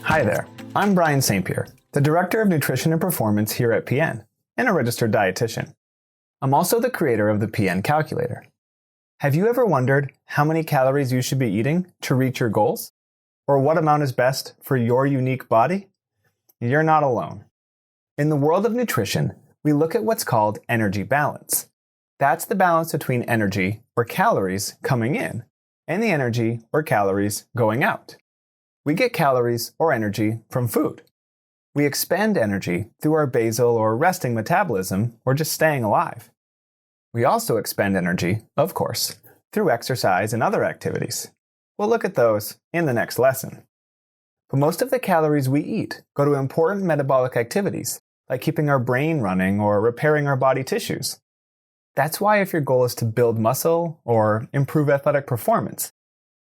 Hi there, I'm Brian St. Pierre, the Director of Nutrition and Performance here at PN, and a registered dietitian. I'm also the creator of the PN Calculator. Have you ever wondered how many calories you should be eating to reach your goals? Or what amount is best for your unique body? You're not alone. In the world of nutrition, we look at what's called energy balance. That's the balance between energy, or calories, coming in, and the energy, or calories, going out. We get calories, or energy, from food. We expend energy through our basal or resting metabolism, or just staying alive. We also expend energy, of course, through exercise and other activities. We'll look at those in the next lesson. But most of the calories we eat go to important metabolic activities, like keeping our brain running or repairing our body tissues. That's why if your goal is to build muscle or improve athletic performance,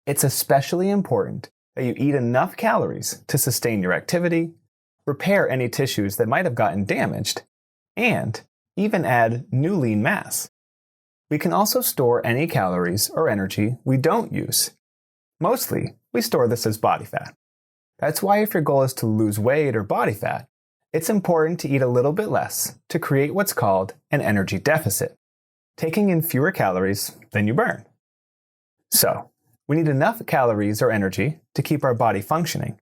it's especially important that you eat enough calories to sustain your activity, repair any tissues that might have gotten damaged, and even add new lean mass. We can also store any calories or energy we don't use. Mostly, we store this as body fat. That's why if your goal is to lose weight or body fat, it's important to eat a little bit less to create what's called an energy deficit, taking in fewer calories than you burn. So, we need enough calories or energy to keep our body functioning,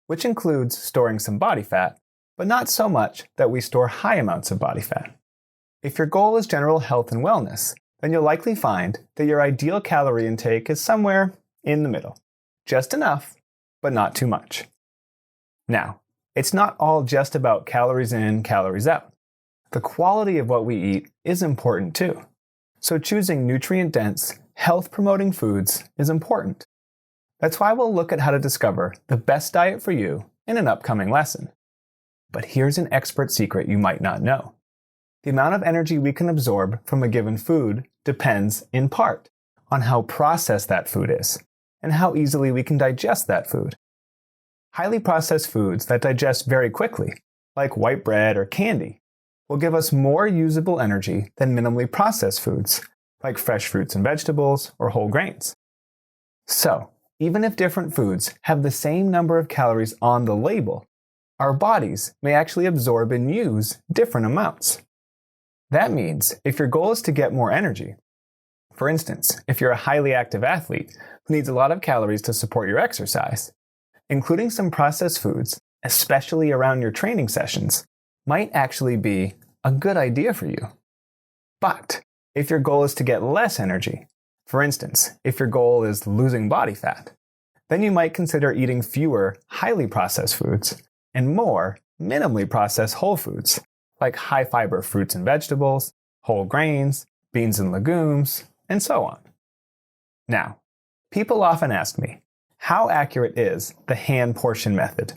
which includes storing some body fat, but not so much that we store high amounts of body fat. If your goal is general health and wellness, then you'll likely find that your ideal calorie intake is somewhere in the middle. Just enough, but not too much. Now, it's not all just about calories in, calories out. The quality of what we eat is important too. So choosing nutrient-dense, health-promoting foods is important. That's why we'll look at how to discover the best diet for you in an upcoming lesson. But here's an expert secret you might not know. The amount of energy we can absorb from a given food depends, in part, on how processed that food is, and how easily we can digest that food. Highly processed foods that digest very quickly, like white bread or candy, will give us more usable energy than minimally processed foods, like fresh fruits and vegetables or whole grains. So, even if different foods have the same number of calories on the label, our bodies may actually absorb and use different amounts. That means if your goal is to get more energy, for instance, if you're a highly active athlete who needs a lot of calories to support your exercise, including some processed foods, especially around your training sessions, might actually be a good idea for you. But if your goal is to get less energy, for instance, if your goal is losing body fat, then you might consider eating fewer highly processed foods and more minimally processed whole foods, like high-fiber fruits and vegetables, whole grains, beans and legumes, and so on. Now, people often ask me, how accurate is the hand portion method?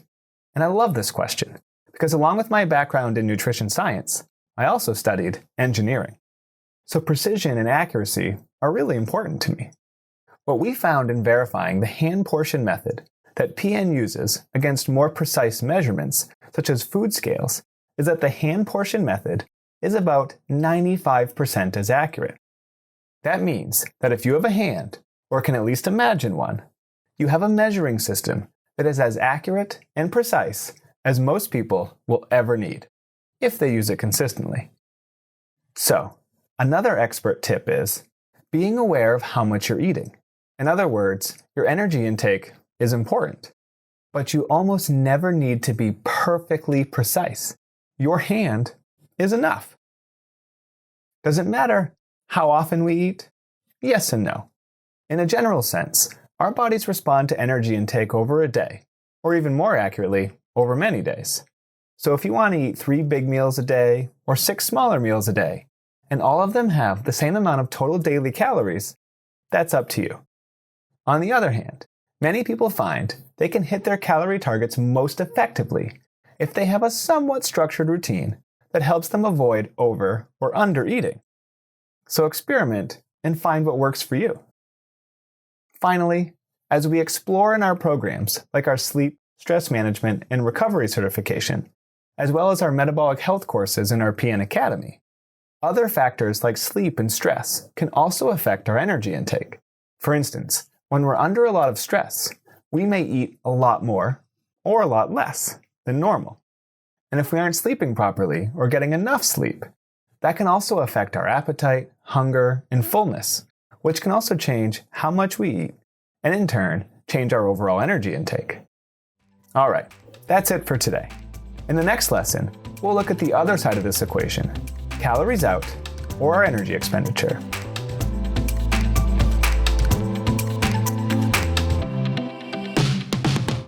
And I love this question, because along with my background in nutrition science, I also studied engineering. So precision and accuracy are really important to me. What we found in verifying the hand portion method that PN uses against more precise measurements, such as food scales, is that the hand portion method is about 95% as accurate. That means that if you have a hand, or can at least imagine one, you have a measuring system that is as accurate and precise as most people will ever need, if they use it consistently. So, another expert tip is being aware of how much you're eating. In other words, your energy intake is important, but you almost never need to be perfectly precise. Your hand is enough. Does it matter how often we eat? Yes and no. In a general sense, our bodies respond to energy intake over a day, or even more accurately, over many days. So if you want to eat 3 big meals a day, or 6 smaller meals a day, and all of them have the same amount of total daily calories, that's up to you. On the other hand, many people find they can hit their calorie targets most effectively if they have a somewhat structured routine that helps them avoid over or under eating. So experiment and find what works for you. Finally, as we explore in our programs like our sleep, stress management, and recovery certification, as well as our metabolic health courses in our PN Academy, other factors like sleep and stress can also affect our energy intake. For instance, when we're under a lot of stress, we may eat a lot more or a lot less than normal. And if we aren't sleeping properly or getting enough sleep, that can also affect our appetite, hunger, and fullness, which can also change how much we eat, and in turn, change our overall energy intake. Alright, that's it for today. In the next lesson, we'll look at the other side of this equation, calories out, or our energy expenditure.